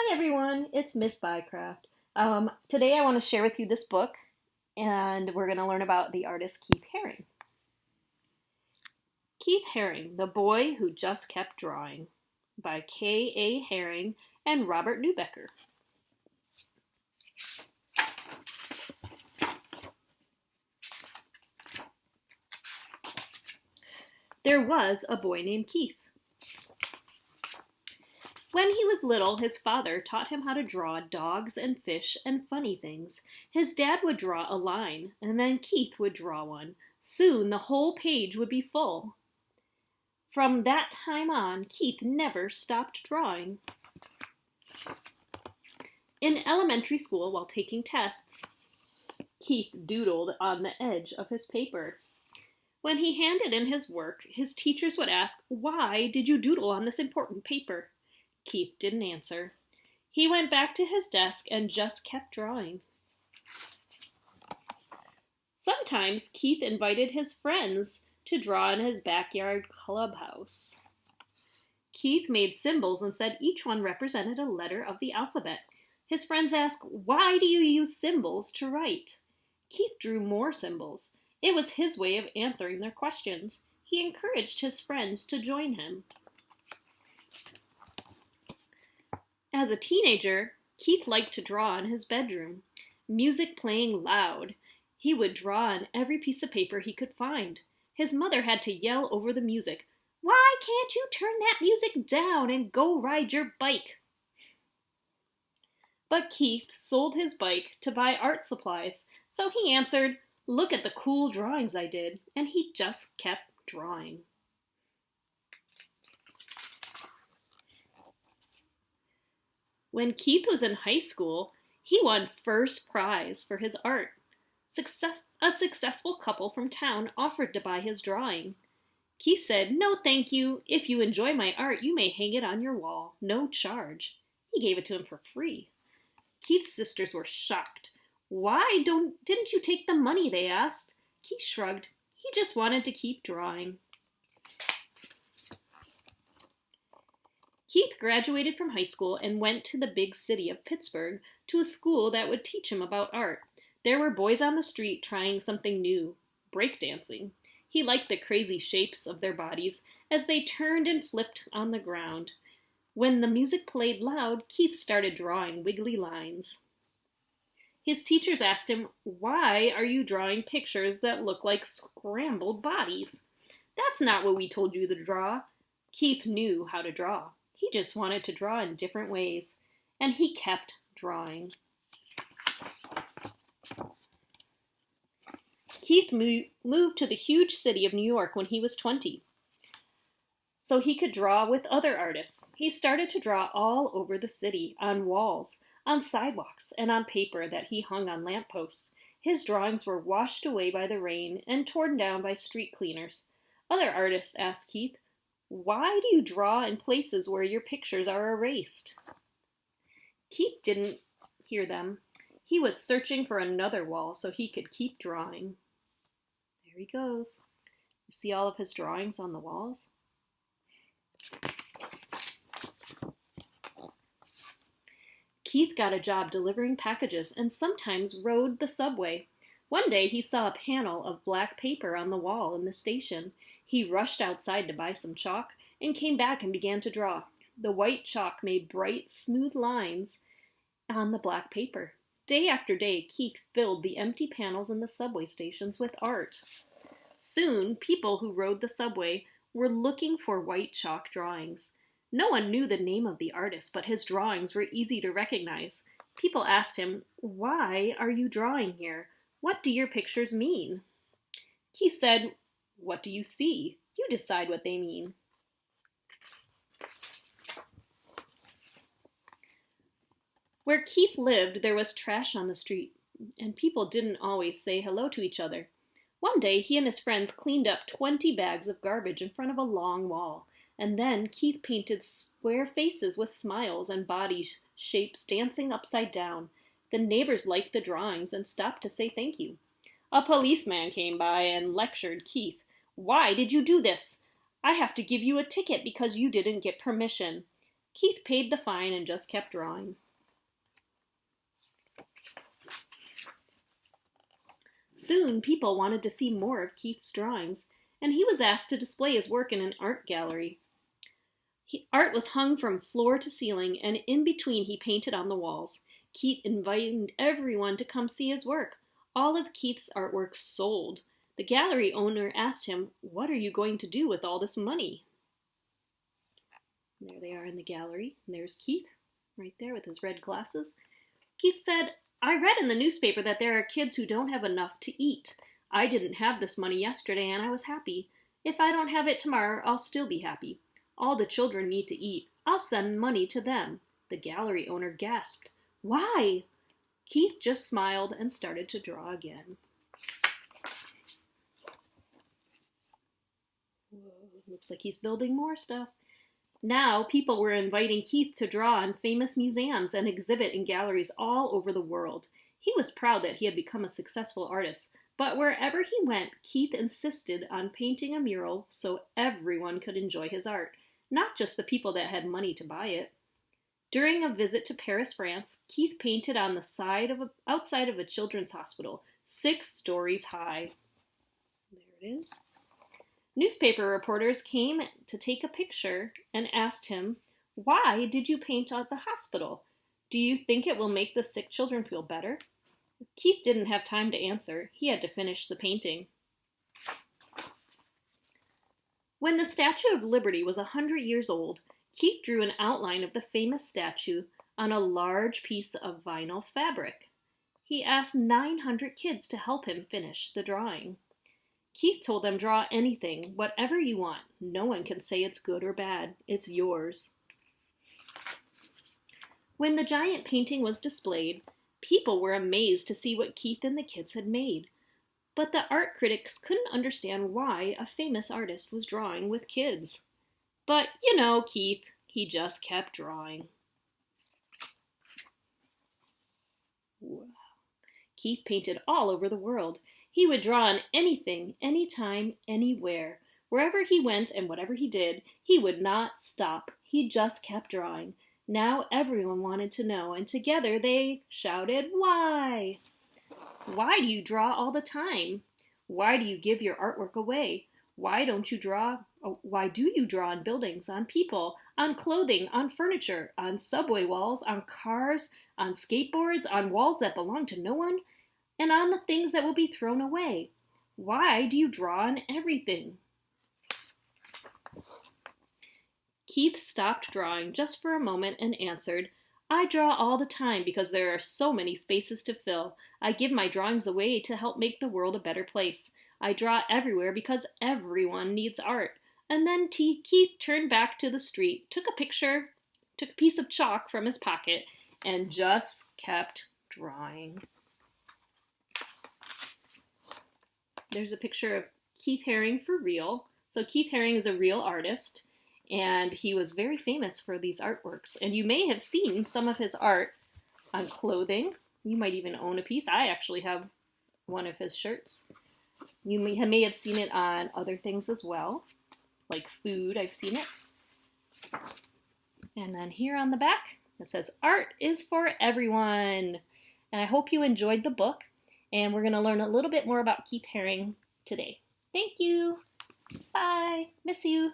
Hi everyone, it's Miss Bycraft. Today I want to share with you this book, and we're going to learn about the artist Keith Haring. Keith Haring, The Boy Who Just Kept Drawing, by K.A. Haring and Robert Newbecker. There was a boy named Keith. When he was little, his father taught him how to draw dogs and fish and funny things. His dad would draw a line, and then Keith would draw one. Soon the whole page would be full. From that time on, Keith never stopped drawing. In elementary school, while taking tests, Keith doodled on the edge of his paper. When he handed in his work, his teachers would ask, "Why did you doodle on this important paper?" Keith didn't answer. He went back to his desk and just kept drawing. Sometimes Keith invited his friends to draw in his backyard clubhouse. Keith made symbols and said each one represented a letter of the alphabet. His friends asked, "Why do you use symbols to write?" Keith drew more symbols. It was his way of answering their questions. He encouraged his friends to join him. As a teenager, Keith liked to draw in his bedroom. Music playing loud, he would draw on every piece of paper he could find. His mother had to yell over the music, "Why can't you turn that music down and go ride your bike?" But Keith sold his bike to buy art supplies, so he answered, "Look at the cool drawings I did," and he just kept drawing. When Keith was in high school, he won first prize for his art. A successful couple from town offered to buy his drawing. Keith said, "No, thank you. If you enjoy my art, you may hang it on your wall. No charge." He gave it to him for free. Keith's sisters were shocked. Didn't you take the money?" they asked. Keith shrugged. He just wanted to keep drawing. Keith graduated from high school and went to the big city of Pittsburgh to a school that would teach him about art. There were boys on the street trying something new, breakdancing. He liked the crazy shapes of their bodies as they turned and flipped on the ground. When the music played loud, Keith started drawing wiggly lines. His teachers asked him, "Why are you drawing pictures that look like scrambled bodies?" "That's not what we told you to draw." Keith knew how to draw. He just wanted to draw in different ways, and he kept drawing. Keith moved to the huge city of New York when he was 20, so he could draw with other artists. He started to draw all over the city, on walls, on sidewalks, and on paper that he hung on lampposts. His drawings were washed away by the rain and torn down by street cleaners. Other artists asked Keith, "Why do you draw in places where your pictures are erased?" Keith didn't hear them. He was searching for another wall so he could keep drawing. There he goes. You see all of his drawings on the walls? Keith got a job delivering packages and sometimes rode the subway. One day he saw a panel of black paper on the wall in the station. He rushed outside to buy some chalk and came back and began to draw. The white chalk made bright, smooth lines on the black paper. Day after day, Keith filled the empty panels in the subway stations with art. Soon, people who rode the subway were looking for white chalk drawings. No one knew the name of the artist, but his drawings were easy to recognize. People asked him, "Why are you drawing here? What do your pictures mean?" He said, "What do you see? You decide what they mean." Where Keith lived, there was trash on the street, and people didn't always say hello to each other. One day, he and his friends cleaned up 20 bags of garbage in front of a long wall, and then Keith painted square faces with smiles and body shapes dancing upside down. The neighbors liked the drawings and stopped to say thank you. A policeman came by and lectured Keith. "Why did you do this? I have to give you a ticket because you didn't get permission." Keith paid the fine and just kept drawing. Soon, people wanted to see more of Keith's drawings, and he was asked to display his work in an art gallery. Art was hung from floor to ceiling, and in between he painted on the walls. Keith invited everyone to come see his work. All of Keith's artwork sold. The gallery owner asked him, "What are you going to do with all this money?" And there they are in the gallery, and there's Keith, right there with his red glasses. Keith said, "I read in the newspaper that there are kids who don't have enough to eat. I didn't have this money yesterday, and I was happy. If I don't have it tomorrow, I'll still be happy. All the children need to eat. I'll send money to them." The gallery owner gasped. "Why?" Keith just smiled and started to draw again. Whoa, looks like he's building more stuff. Now, people were inviting Keith to draw in famous museums and exhibit in galleries all over the world. He was proud that he had become a successful artist, but wherever he went, Keith insisted on painting a mural so everyone could enjoy his art, not just the people that had money to buy it. During a visit to Paris, France, Keith painted on the outside of a children's hospital, 6 stories high. There it is. Newspaper reporters came to take a picture and asked him, "Why did you paint at the hospital? Do you think it will make the sick children feel better?" Keith didn't have time to answer. He had to finish the painting. When the Statue of Liberty was 100 years old, Keith drew an outline of the famous statue on a large piece of vinyl fabric. He asked 900 kids to help him finish the drawing. Keith told them, "Draw anything, whatever you want. No one can say it's good or bad. It's yours." When the giant painting was displayed, people were amazed to see what Keith and the kids had made. But the art critics couldn't understand why a famous artist was drawing with kids. But, you know, Keith, he just kept drawing. Wow. Keith painted all over the world. He would draw on anything, anytime, anywhere. Wherever he went and whatever he did, he would not stop. He just kept drawing. Now everyone wanted to know, and together they shouted, "Why? Why do you draw all the time? Why do you give your artwork away? Why do you draw on buildings, on people, on clothing, on furniture, on subway walls, on cars, on skateboards, on walls that belong to no one, and on the things that will be thrown away? Why do you draw on everything?" Keith stopped drawing just for a moment and answered, "I draw all the time because there are so many spaces to fill. I give my drawings away to help make the world a better place. I draw everywhere because everyone needs art." And then Keith turned back to the street, took a piece of chalk from his pocket, and just kept drawing. There's a picture of Keith Haring for real. So Keith Haring is a real artist, and he was very famous for these artworks. And you may have seen some of his art on clothing. You might even own a piece. I actually have one of his shirts. You may have seen it on other things as well, like food. I've seen it. And then here on the back, it says, "Art is for everyone." And I hope you enjoyed the book. And we're going to learn a little bit more about Keith Haring today. Thank you. Bye. Miss you.